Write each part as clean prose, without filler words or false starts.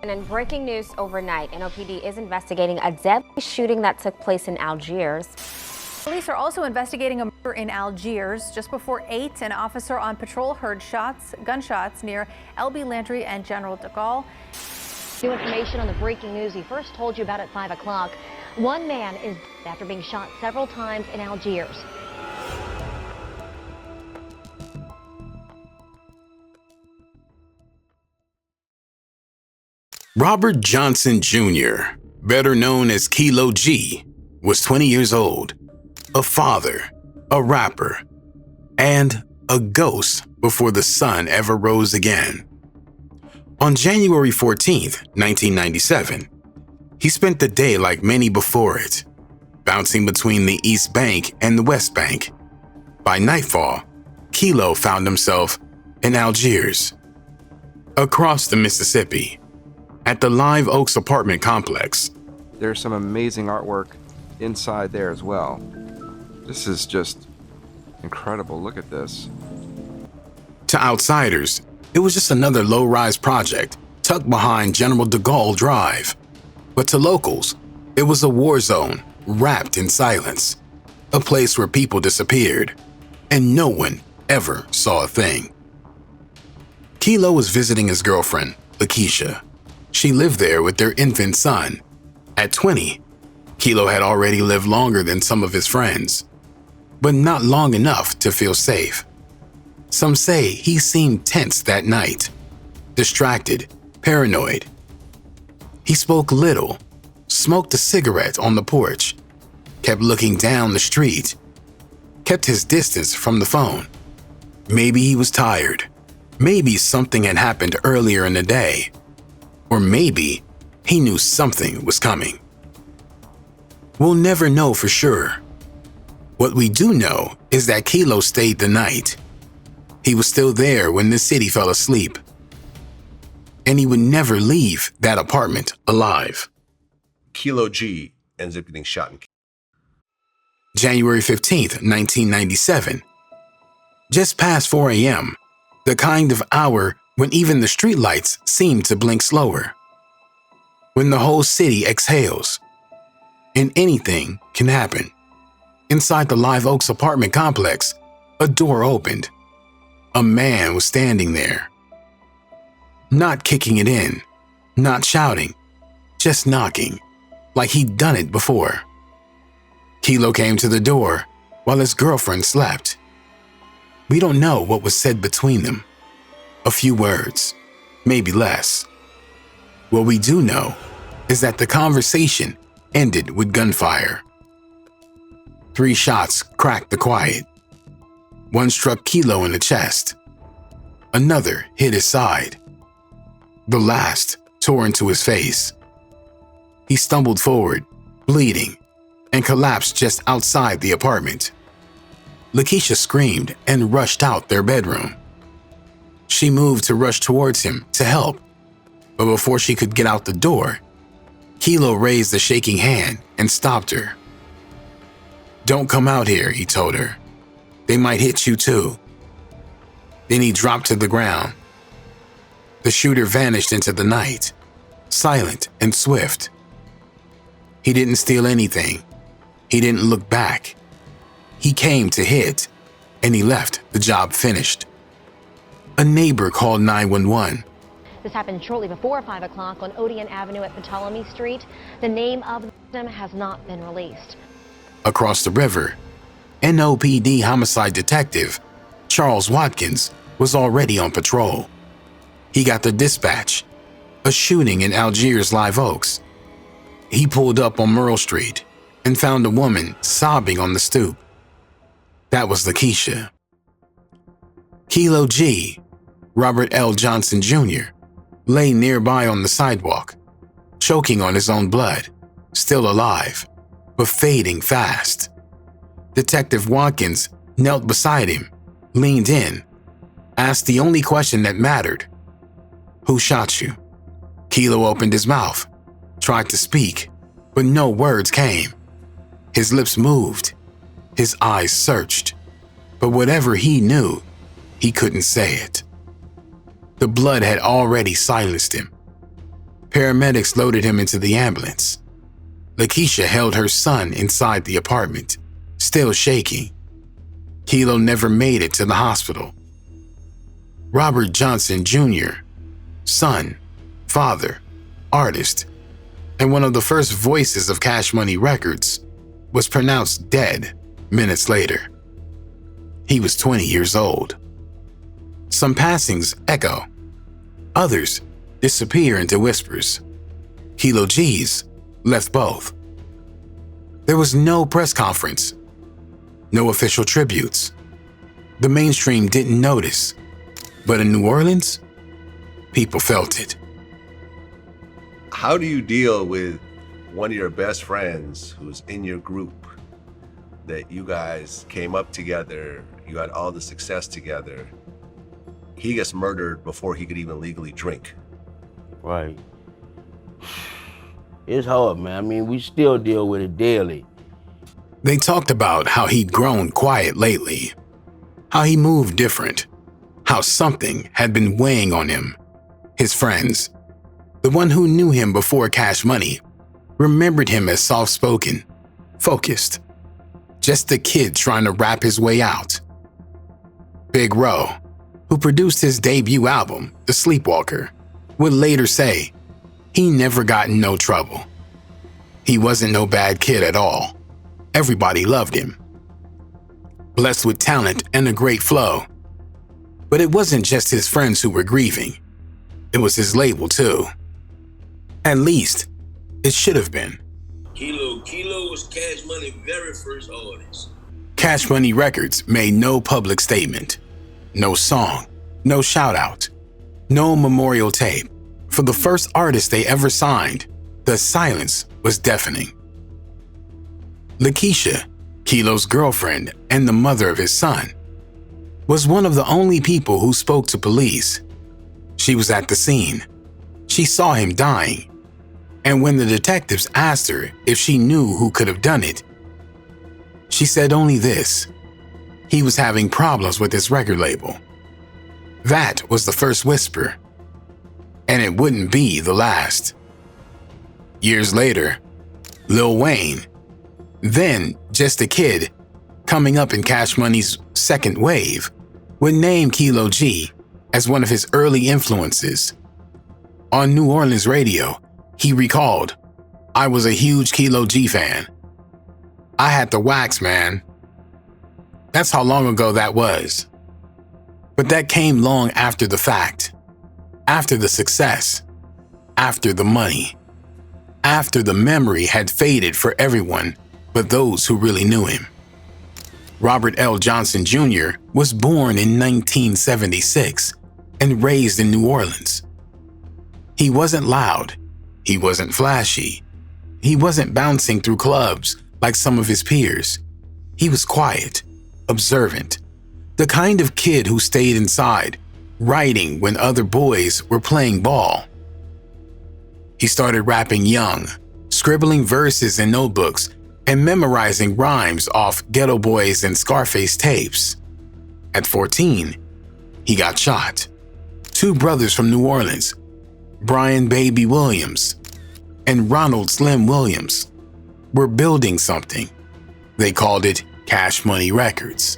And in breaking news overnight, NOPD is investigating a deadly shooting that took place in Algiers. Police are also investigating a murder in Algiers. Just before 8, an officer on patrol heard gunshots near LB Landry and General de Gaulle. New information on the breaking news we first told you about at 5 o'clock. One man is dead after being shot several times in Algiers. Robert Johnson Jr., better known as Kilo G, was 20 years old, a father, a rapper, and a ghost before the sun ever rose again. On January 14th, 1997, he spent the day like many before it, bouncing between the East Bank and the West Bank. By nightfall, Kilo found himself in Algiers, across the Mississippi, at the Live Oaks apartment complex. There's some amazing artwork inside there as well. This is just incredible. Look at this. To outsiders, it was just another low-rise project tucked behind General de Gaulle Drive. But to locals, it was a war zone wrapped in silence, a place where people disappeared, and no one ever saw a thing. Kilo was visiting his girlfriend, Lakeisha. She lived there with their infant son. At 20, Kilo had already lived longer than some of his friends, but not long enough to feel safe. Some say he seemed tense that night, distracted, paranoid. He spoke little, smoked a cigarette on the porch, kept looking down the street, kept his distance from the phone. Maybe he was tired. Maybe something had happened earlier in the day. Or maybe he knew something was coming. We'll never know for sure. What we do know is that Kilo stayed the night. He was still there when the city fell asleep. And he would never leave that apartment alive. Kilo G ends up getting shot and killed. January 15th, 1997. Just past 4 a.m., the kind of hour when even the streetlights seem to blink slower. When the whole city exhales. And anything can happen. Inside the Live Oaks apartment complex, a door opened. A man was standing there. Not kicking it in, not shouting, just knocking, like he'd done it before. Kilo came to the door while his girlfriend slept. We don't know what was said between them. A few words, maybe less. What we do know is that the conversation ended with gunfire. 3 shots cracked the quiet. One struck Kilo in the chest. Another hit his side. The last tore into his face. He stumbled forward, bleeding, and collapsed just outside the apartment. Lakeisha screamed and rushed out their bedroom. She moved to rush towards him to help, but before she could get out the door, Kilo raised a shaking hand and stopped her. "Don't come out here," he told her. "They might hit you too." Then he dropped to the ground. The shooter vanished into the night, silent and swift. He didn't steal anything. He didn't look back. He came to hit, and he left the job finished. A neighbor called 911. This happened shortly before 5 o'clock on Odeon Avenue at Ptolemy Street. The name of the victim has not been released. Across the river, NOPD homicide detective Charles Watkins was already on patrol. He got the dispatch, a shooting in Algiers Live Oaks. He pulled up on Merle Street and found a woman sobbing on the stoop. That was Lakeisha. Kilo G, Robert L. Johnson Jr., lay nearby on the sidewalk, choking on his own blood, still alive, but fading fast. Detective Watkins knelt beside him, leaned in, asked the only question that mattered. "Who shot you?" Kilo opened his mouth, tried to speak, but no words came. His lips moved, his eyes searched, but whatever he knew, he couldn't say it. The blood had already silenced him. Paramedics loaded him into the ambulance. Lakeisha held her son inside the apartment, still shaking. Kilo never made it to the hospital. Robert Johnson Jr., son, father, artist, and one of the first voices of Cash Money Records, was pronounced dead minutes later. He was 20 years old. Some passings echo. Others disappear into whispers. Kilo G's left both. There was no press conference, no official tributes. The mainstream didn't notice, but in New Orleans, people felt it. How do you deal with one of your best friends who's in your group, that you guys came up together, you had all the success together? He gets murdered before he could even legally drink. Right. It's hard, man. I mean, we still deal with it daily. They talked about how he'd grown quiet lately, how he moved different, how something had been weighing on him. His friends, the one who knew him before Cash Money, remembered him as soft-spoken, focused, just a kid trying to rap his way out. Big Ro, who produced his debut album, The Sleepwalker, would later say he never got in no trouble. He wasn't no bad kid at all. Everybody loved him. Blessed with talent and a great flow. But it wasn't just his friends who were grieving. It was his label too. At least, it should have been. Kilo was Cash Money's very first artist. Cash Money Records made no public statement, no song, no shout-out, no memorial tape. For the first artist they ever signed, the silence was deafening. Lakeisha, Kilo's girlfriend and the mother of his son, was one of the only people who spoke to police. She was at the scene. She saw him dying. And when the detectives asked her if she knew who could have done it, she said only this: he was having problems with his record label. That was the first whisper. And it wouldn't be the last. Years later, Lil Wayne, then just a kid coming up in Cash Money's second wave, would name Kilo G as one of his early influences. On New Orleans radio, he recalled, "I was a huge Kilo G fan. I had the wax, man." That's how long ago that was. But that came long after the fact, after the success, after the money, after the memory had faded for everyone but those who really knew him. Robert L. Johnson Jr. was born in 1976 and raised in New Orleans. He wasn't loud. He wasn't flashy. He wasn't bouncing through clubs like some of his peers. He was quiet, observant, the kind of kid who stayed inside, writing when other boys were playing ball. He started rapping young, scribbling verses in notebooks and memorizing rhymes off Ghetto Boys and Scarface tapes. At 14, he got shot. Two brothers from New Orleans, Brian Baby Williams and Ronald Slim Williams, were building something. They called it Cash Money Records.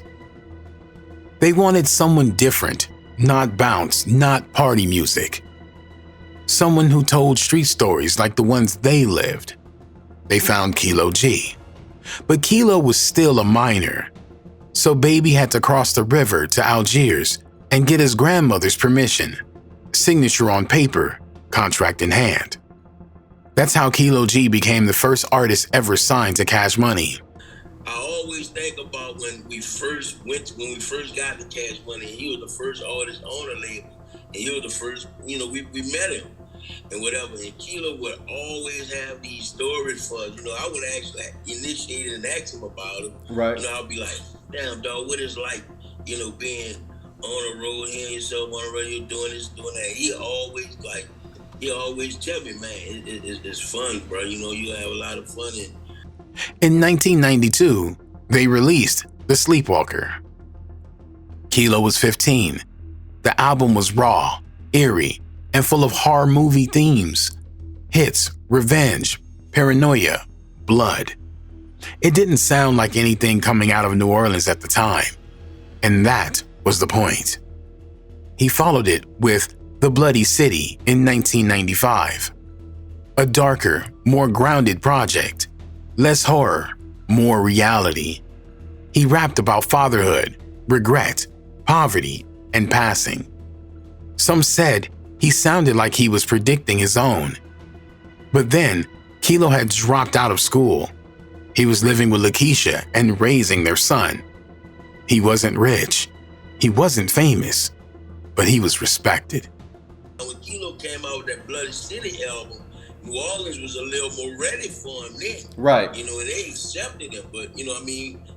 They wanted someone different, not bounce, not party music. Someone who told street stories like the ones they lived. They found Kilo G. But Kilo was still a minor, so Baby had to cross the river to Algiers and get his grandmother's permission, signature on paper, contract in hand. That's how Kilo G became the first artist ever signed to Cash Money. I always think about when we first got to Cash Money. He was the first artist on the label, and he was the first. We met him and whatever. And Kilo would always have these stories for us. I would actually initiate and ask him about it. Right. I'd be like, "Damn, dog, what is like, being on the road, hearing yourself on the radio, doing this, doing that." He always tell me, man, it's fun, bro. You have a lot of fun in. In 1992, they released The Sleepwalker. Kilo was 15. The album was raw, eerie, and full of horror movie themes. hits, revenge, paranoia, blood. It didn't sound like anything coming out of New Orleans at the time, and that was the point. He followed it with The Bloody City in 1995. A darker, more grounded project, less horror, more reality. He rapped about fatherhood, regret, poverty, and passing. Some said he sounded like he was predicting his own. But then, Kilo had dropped out of school. He was living with Lakeisha and raising their son. He wasn't rich. He wasn't famous, but he was respected. When Kilo came out with that Bloody City album, New Orleans was a little more ready for him then. Right. You know, and they accepted him. But,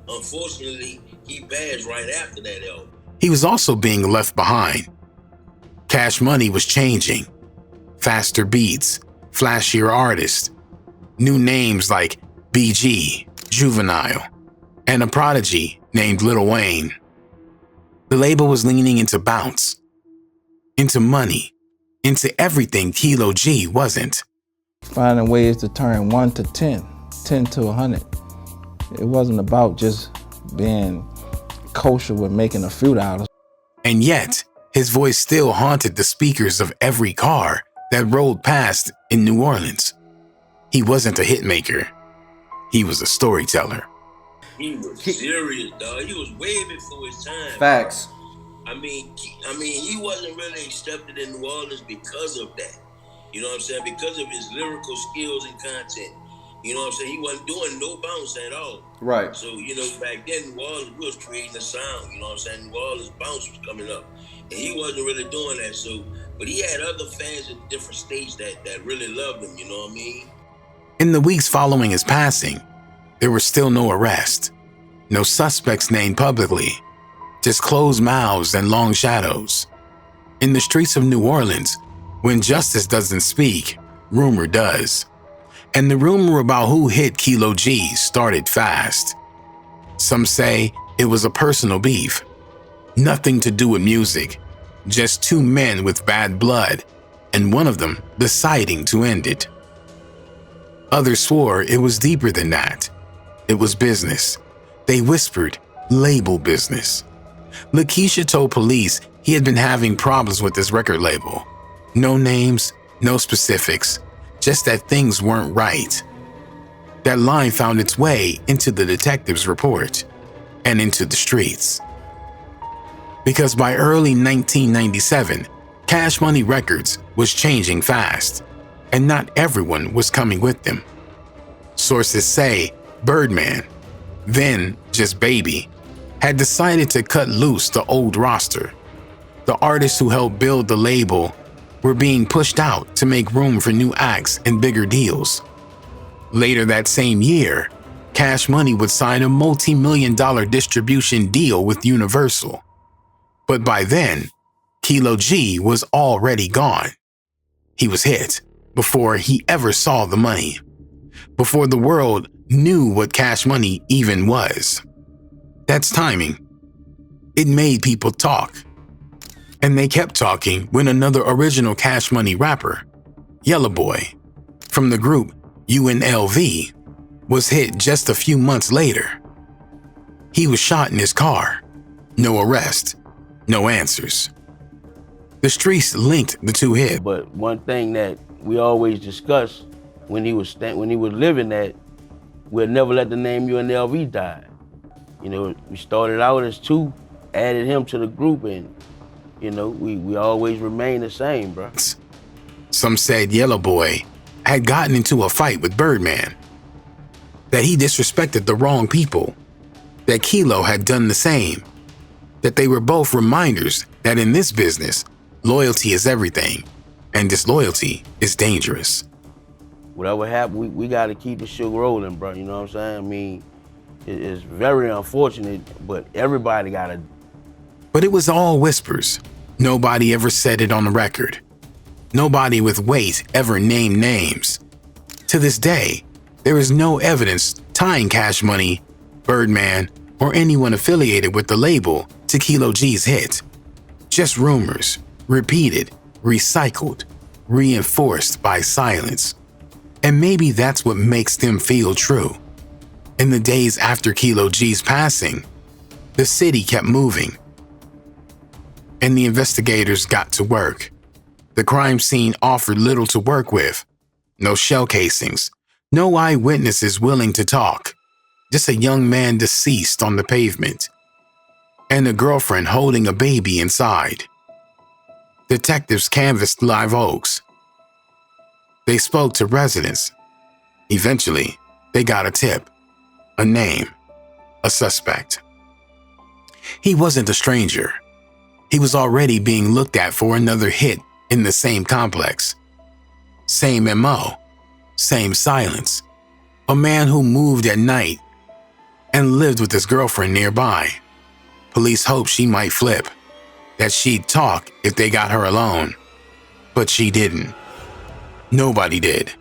unfortunately, he passed right after that album. He was also being left behind. Cash Money was changing. Faster beats, flashier artists, new names like BG, Juvenile, and a prodigy named Lil Wayne. The label was leaning into bounce, into money, into everything Kilo G wasn't. Finding ways to turn 1 to 10, 10 to 100. It wasn't about just being kosher with making a few dollars. And yet, his voice still haunted the speakers of every car that rolled past in New Orleans. He wasn't a hit maker. He was a storyteller. He was serious, dog. He was way before his time. Facts. He wasn't really accepted in New Orleans because of that. You know what I'm saying? Because of his lyrical skills and content. You know what I'm saying? He wasn't doing no bounce at all. Right. So, back then, New Orleans was creating a sound. You know what I'm saying? New Orleans bounce was coming up. And he wasn't really doing that. So, but he had other fans in different states that really loved him. You know what I mean? In the weeks following his passing, there were still no arrests, no suspects named publicly, just closed mouths and long shadows. In the streets of New Orleans, when justice doesn't speak, rumor does. And the rumor about who hit Kilo G started fast. Some say it was a personal beef. Nothing to do with music, just two men with bad blood, and one of them deciding to end it. Others swore it was deeper than that. It was business. They whispered, label business. Lakeisha told police he had been having problems with his record label. No names, no specifics, just that things weren't right. That line found its way into the detective's report and into the streets. Because by early 1997, Cash Money Records was changing fast, and not everyone was coming with them. Sources say Birdman, then just Baby, had decided to cut loose the old roster. The artists who helped build the label were being pushed out to make room for new acts and bigger deals. Later that same year, Cash Money would sign a multi-million-dollar distribution deal with Universal. But by then, Kilo G was already gone. He was hit before he ever saw the money, before the world knew what Cash Money even was. That's timing. It made people talk. And they kept talking when another original Cash Money rapper, Yellow Boy, from the group UNLV, was hit just a few months later. He was shot in his car. No arrest, no answers. The streets linked the two hits. But one thing that we always discussed when he was living that, we'll never let the name UNLV die. We started out as two, added him to the group, and we always remain the same, bro. Some said Yellow Boy had gotten into a fight with Birdman, that he disrespected the wrong people, that Kilo had done the same, that they were both reminders that in this business, loyalty is everything, and disloyalty is dangerous. Whatever happened, we got to keep the shit rolling, bro. You know what I'm saying? It's very unfortunate, but everybody got to. But it was all whispers. Nobody ever said it on the record. Nobody with weight ever named names. To this day, there is no evidence tying Cash Money, Birdman, or anyone affiliated with the label to Kilo G's hit. Just rumors, repeated, recycled, reinforced by silence. And maybe that's what makes them feel true. In the days after Kilo G's passing, the city kept moving, and the investigators got to work. The crime scene offered little to work with. No shell casings, no eyewitnesses willing to talk, just a young man deceased on the pavement, and a girlfriend holding a baby inside. Detectives canvassed Live Oaks. They spoke to residents. Eventually, they got a tip, a name, a suspect. He wasn't a stranger. He was already being looked at for another hit in the same complex. Same MO, same silence. A man who moved at night and lived with his girlfriend nearby. Police hoped she might flip, that she'd talk if they got her alone. But she didn't. Nobody did.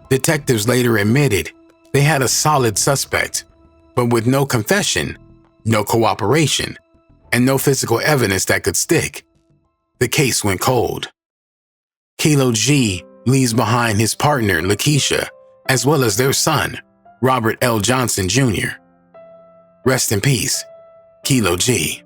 Detectives later admitted they had a solid suspect, but with no confession, no cooperation, and no physical evidence that could stick, the case went cold. Kilo G leaves behind his partner, Lakeisha, as well as their son, Robert L. Johnson Jr. Rest in peace, Kilo G.